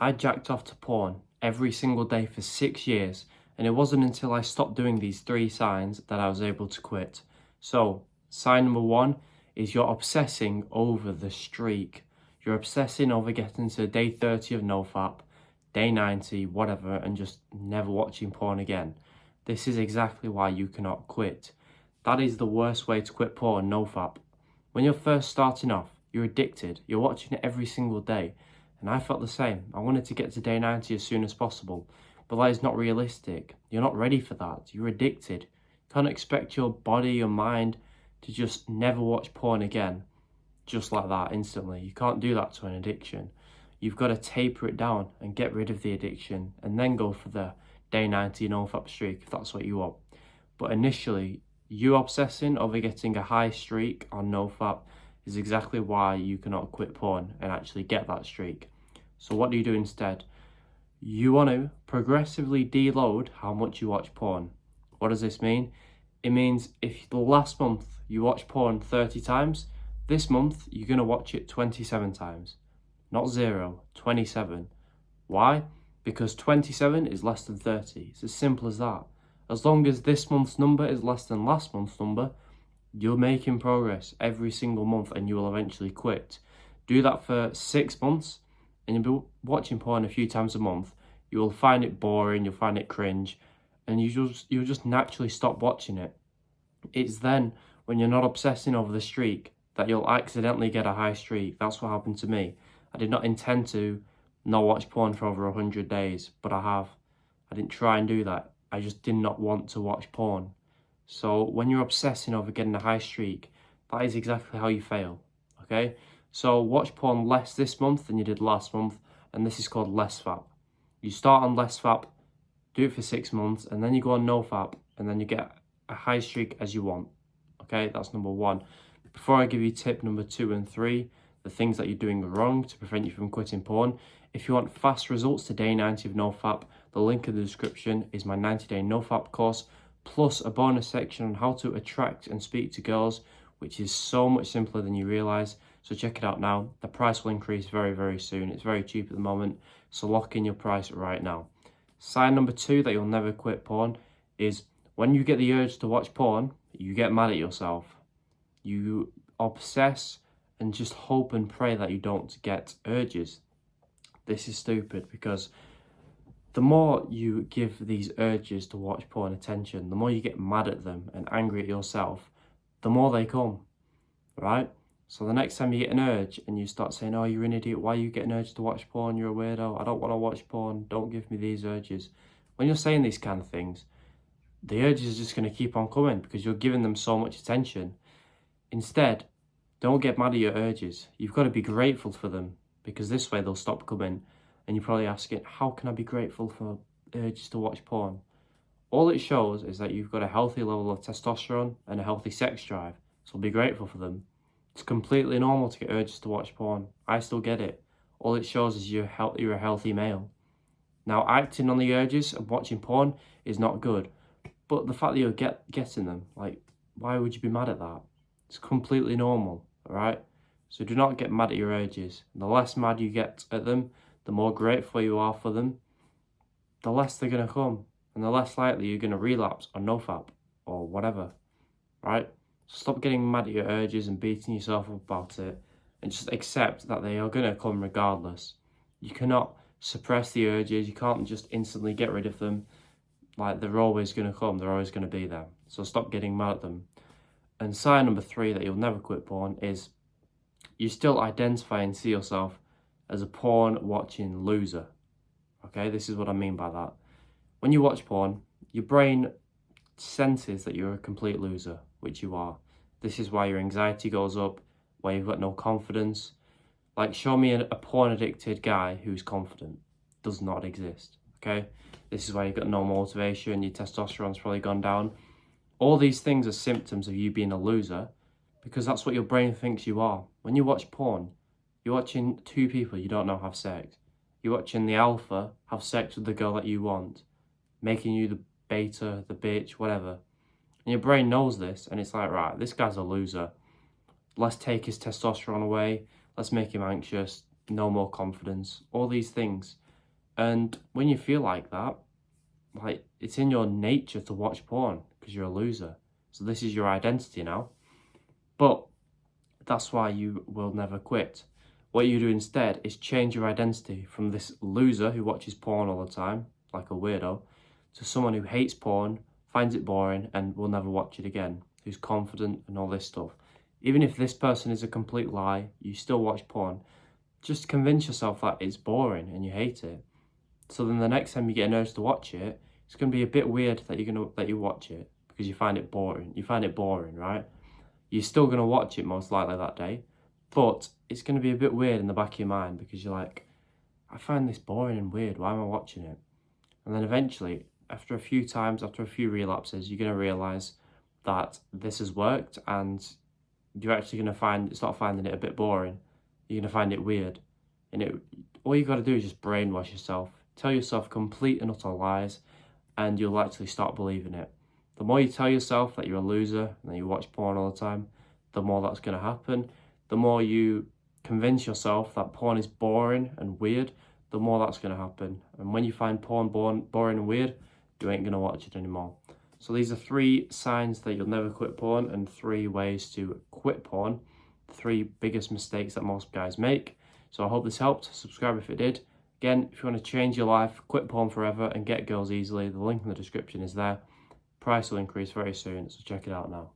I jacked off to porn every single day for 6 years, and it wasn't until I stopped doing these 3 signs that I was able to quit. So, sign number 1 is you're obsessing over the streak. You're obsessing over getting to day 30 of nofap, day 90, whatever, and just never watching porn again. This is exactly why you cannot quit. That is the worst way to quit porn, nofap. When you're first starting off, you're addicted. You're watching it every single day. And I felt the same. I wanted to get to day 90 as soon as possible. But that is not realistic. You're not ready for that. You're addicted. You can't expect your body, your mind to just never watch porn again. Just like that, instantly. You can't do that to an addiction. You've got to taper it down and get rid of the addiction. And then go for the day 90 nofap streak if that's what you want. But initially, you obsessing over getting a high streak on nofap is exactly why you cannot quit porn and actually get that streak. So what do you do instead? You want to progressively deload how much you watch porn. What does this mean? It means if the last month you watched porn 30 times, this month you're going to watch it 27 times. Not 0, 27. Why? Because 27 is less than 30. It's as simple as that. As long as this month's number is less than last month's number, you're making progress every single month and you will eventually quit. Do that for 6 months and you'll be watching porn a few times a month. You will find it boring, you'll find it cringe, and you'll just naturally stop watching it. It's then, when you're not obsessing over the streak, that you'll accidentally get a high streak. That's what happened to me. I did not intend to not watch porn for over 100 days, but I have. I didn't try and do that. I just did not want to watch porn. So when you're obsessing over getting a high streak, that is exactly how you fail, okay? So watch porn less this month than you did last month, and this is called less fap. You start on less fap, do it for 6 months, and then you go on no fap, and then you get a high streak as you want, okay? That's number 1. Before I give you tip number 2 and 3, the things that you're doing wrong to prevent you from quitting porn, if you want fast results to day 90 of nofap, the link in the description is my 90-day nofap course, plus a bonus section on how to attract and speak to girls, which is so much simpler than you realise. So check it out now. The price will increase very, very soon. It's very cheap at the moment, so lock in your price right now. Sign number 2 that you'll never quit porn is when you get the urge to watch porn, you get mad at yourself. You obsess and just hope and pray that you don't get urges. This is stupid because the more you give these urges to watch porn attention, the more you get mad at them and angry at yourself, the more they come, right? So the next time you get an urge and you start saying, oh, you're an idiot, why you get an urge to watch porn, you're a weirdo, I don't want to watch porn, don't give me these urges. When you're saying these kind of things, the urges are just going to keep on coming because you're giving them so much attention. Instead, don't get mad at your urges. You've got to be grateful for them because this way they'll stop coming. And you're probably asking, how can I be grateful for urges to watch porn? All it shows is that you've got a healthy level of testosterone and a healthy sex drive. So be grateful for them. It's completely normal to get urges to watch porn. I still get it. All it shows is you're a healthy male. Now, acting on the urges and watching porn is not good. But the fact that you're getting them, like, why would you be mad at that? It's completely normal, all right? So do not get mad at your urges. The less mad you get at them, the more grateful you are for them, the less they're going to come. And the less likely you're going to relapse on nofap or whatever, right? So stop getting mad at your urges and beating yourself up about it. And just accept that they are going to come regardless. You cannot suppress the urges. You can't just instantly get rid of them. Like, they're always going to come. They're always going to be there. So stop getting mad at them. And sign number 3 that you'll never quit porn is you still identify and see yourself as a porn-watching loser. Okay, this is what I mean by that. When you watch porn, your brain senses that you're a complete loser, which you are. This is why your anxiety goes up, why you've got no confidence. Like, show me a porn-addicted guy who's confident. Does not exist, okay? This is why you've got no motivation, your testosterone's probably gone down. All these things are symptoms of you being a loser because that's what your brain thinks you are. When you watch porn, you're watching 2 people you don't know have sex. You're watching the alpha have sex with the girl that you want, making you the beta, the bitch, whatever. And your brain knows this, and it's like, right, this guy's a loser. Let's take his testosterone away. Let's make him anxious. No more confidence. All these things. And when you feel like that, like it's in your nature to watch porn because you're a loser. So this is your identity now. But that's why you will never quit. What you do instead is change your identity from this loser who watches porn all the time, like a weirdo, to someone who hates porn, finds it boring, and will never watch it again, who's confident and all this stuff. Even if this person is a complete lie, you still watch porn. Just convince yourself that it's boring and you hate it. So then the next time you get an urge to watch it, it's going to be a bit weird that you're going to let you watch it because you find it boring. You find it boring, right? You're still going to watch it most likely that day, but it's going to be a bit weird in the back of your mind because you're like, I find this boring and weird. Why am I watching it? And then eventually, after a few times, after a few relapses, you're going to realize that this has worked and you're actually going to start finding it a bit boring. You're going to find it weird. And all you got to do is just brainwash yourself. Tell yourself complete and utter lies, and you'll actually start believing it. The more you tell yourself that you're a loser and that you watch porn all the time, the more that's going to happen. The more you convince yourself that porn is boring and weird, the more that's going to happen. And when you find porn boring and weird, you ain't going to watch it anymore. So these are 3 signs that you'll never quit porn and 3 ways to quit porn. The 3 biggest mistakes that most guys make. So I hope this helped. Subscribe if it did. Again, if you want to change your life, quit porn forever and get girls easily, the link in the description is there. Price will increase very soon, so check it out now.